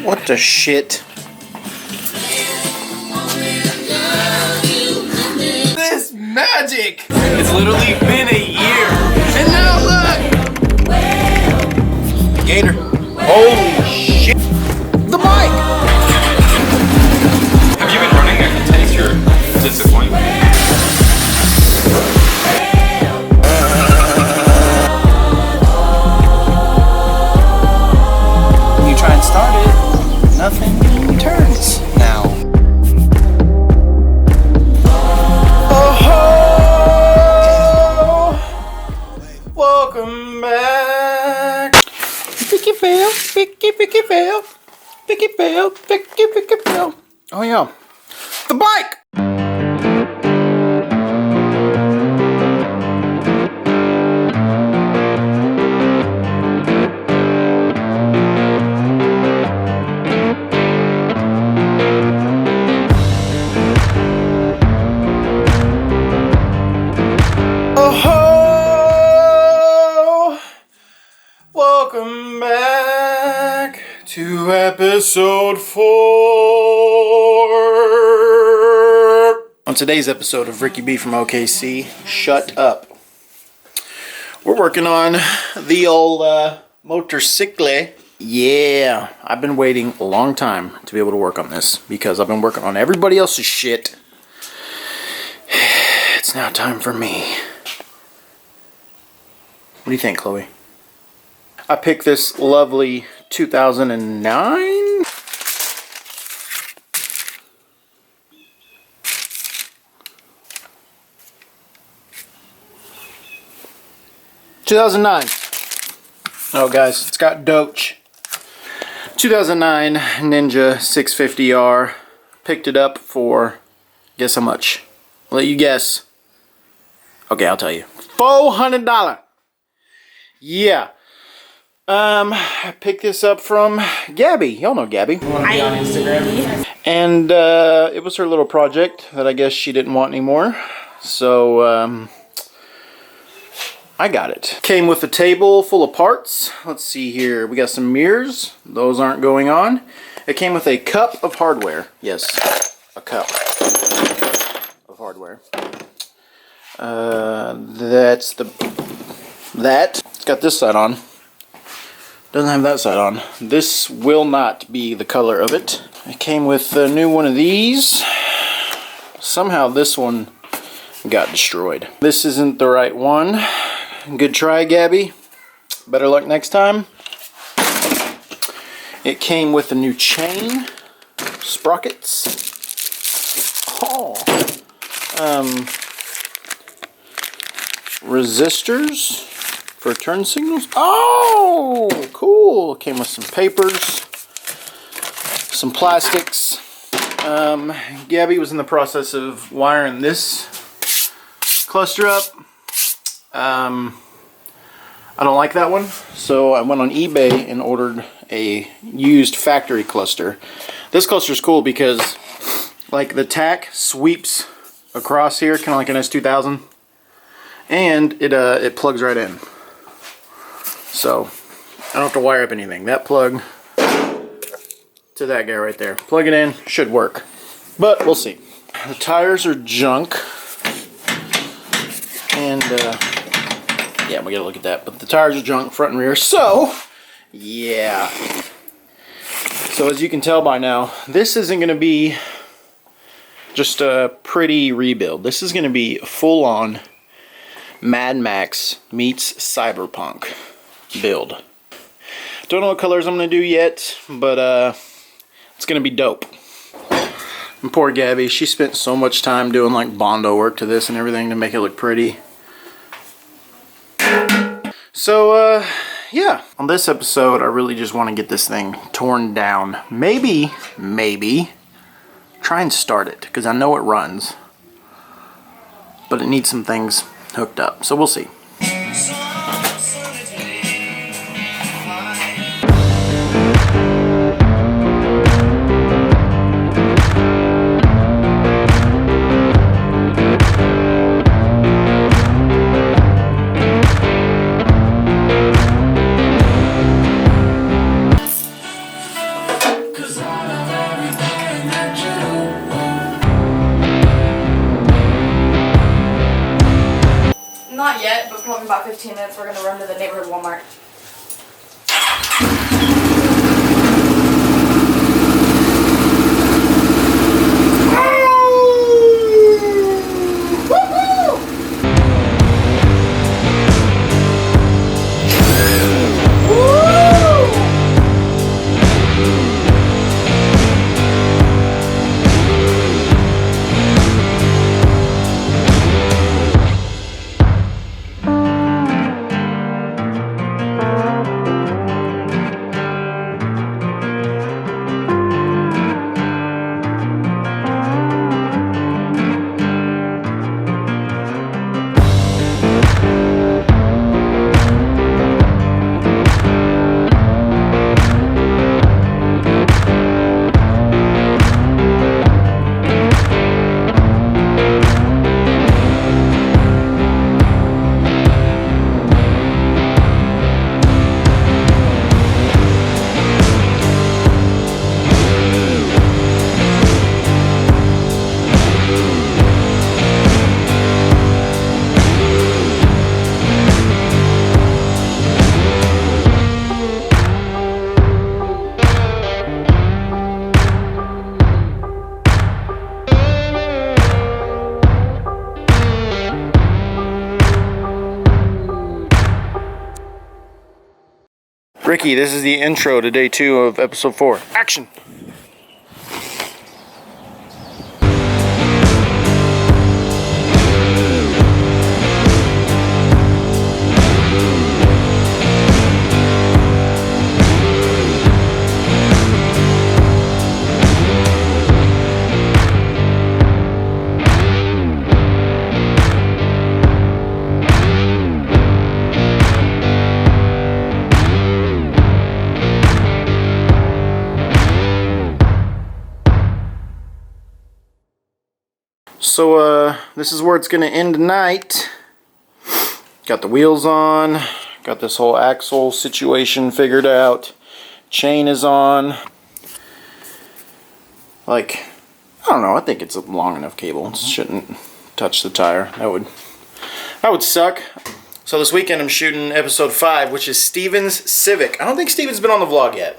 What the shit? This magic! It's literally been a year. And now look! Gator. Holy shit! The mic! Have you been running? I can taste your disappointment. When you try and start it, nothing turns now. Oh, welcome back. Picky fail, picky fail, picky fail, picky fail. Oh yeah, the bike. Welcome back to episode 4. On today's episode of Ricky B from OKC, Shut Up. We're working on the old motorcycle. Yeah, I've been waiting a long time to be able to work on this because I've been working on everybody else's shit. It's now time for me. What do you think, Chloe? I picked this lovely 2009. Oh guys, it's got Doge. 2009 Ninja 650R. Picked it up for, guess how much? I'll let you guess. Okay, I'll tell you. $400. Yeah. I picked this up from Gabby. Y'all know Gabby. On Instagram. And it was her little project that I guess she didn't want anymore. So I got it. Came with a table full of parts. Let's see here. We got some mirrors. Those aren't going on. It came with a cup of hardware. Yes, a cup of hardware. It's got this side on. Doesn't have that side on. This will not be the color of it. It came with a new one of these. Somehow this one got destroyed. This isn't the right one. Good try, Gabby. Better luck next time. It came with a new chain. Sprockets. Oh. Resistors for turn signals. Oh, cool. Came with some papers, some plastics. Gabby was in the process of wiring this cluster up. I don't like that one, so I went on eBay and ordered a used factory cluster. This cluster is cool because like the tack sweeps across here, kind of like an S2000, and it plugs right in. So I don't have to wire up anything. That plug to that guy right there. Plug it in, should work. But we'll see. The tires are junk. And yeah, we gotta look at that. But the tires are junk, front and rear. So yeah. So as you can tell by now, this isn't gonna be just a pretty rebuild. This is gonna be full on Mad Max meets Cyberpunk build. Don't know what colors I'm gonna do yet, but it's gonna be dope. And poor Gabby, she spent so much time doing like Bondo work to this and everything to make it look pretty. So yeah, on this episode I really just want to get this thing torn down. Maybe try and start it, because I know it runs, but it needs some things hooked up, so we'll see. in about 15 minutes. We're going to run to the neighborhood Walmart. Ricky, this is the intro to day 2 of episode 4. Action! So this is where it's going to end tonight. Got the wheels on, got this whole axle situation figured out. Chain is on. Like, I don't know, I think it's a long enough cable. It shouldn't touch the tire. That would suck. So this weekend I'm shooting episode 5, which is Steven's Civic. I don't think Steven's been on the vlog yet.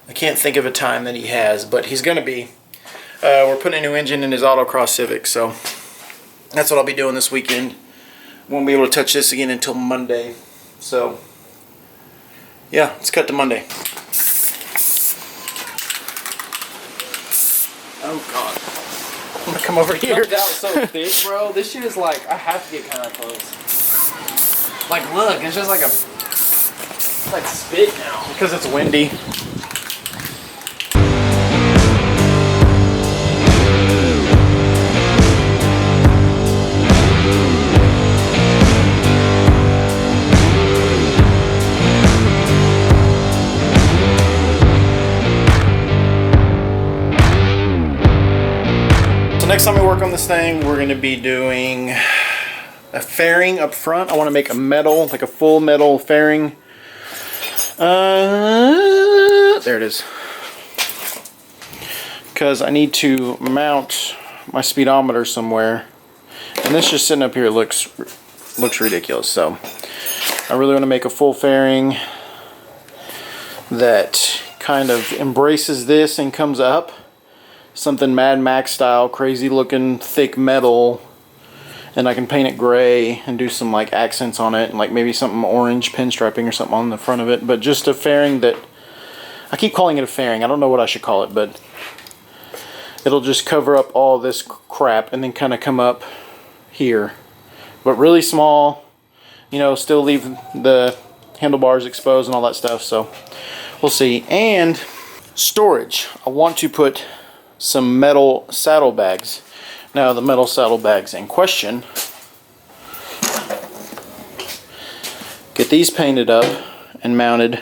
I can't think of a time that he has, but he's going to be. We're putting a new engine in his autocross Civic, so that's what I'll be doing this weekend. Won't be able to touch this again until Monday. So, yeah, let's cut to Monday. Oh, God. I'm going to come over here. It comes out so thick, bro. This shit is like, I have to get kind of close. Like, look, it's just like it's like spit now. Because it's windy. Next time we work on this thing, we're going to be doing a fairing up front. I want to make a metal, like a full metal fairing. There it is. Because I need to mount my speedometer somewhere. And this just sitting up here looks ridiculous. So I really want to make a full fairing that kind of embraces this and comes up. Something Mad Max style, crazy looking thick metal, and I can paint it gray and do some like accents on it, and like maybe something orange pinstriping or something on the front of it. But just a fairing that, I keep calling it a fairing, I don't know what I should call it, but it'll just cover up all this crap and then kind of come up here, but really small, you know, still leave the handlebars exposed and all that stuff. So we'll see. And storage, I want to put some metal saddlebags. Now the metal saddlebags in question, get these painted up and mounted.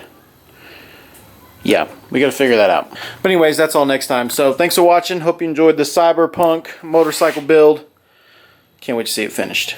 Yeah, we got to figure that out. But anyways, that's all next time. So thanks for watching. Hope you enjoyed the Cyberpunk motorcycle build. Can't wait to see it finished.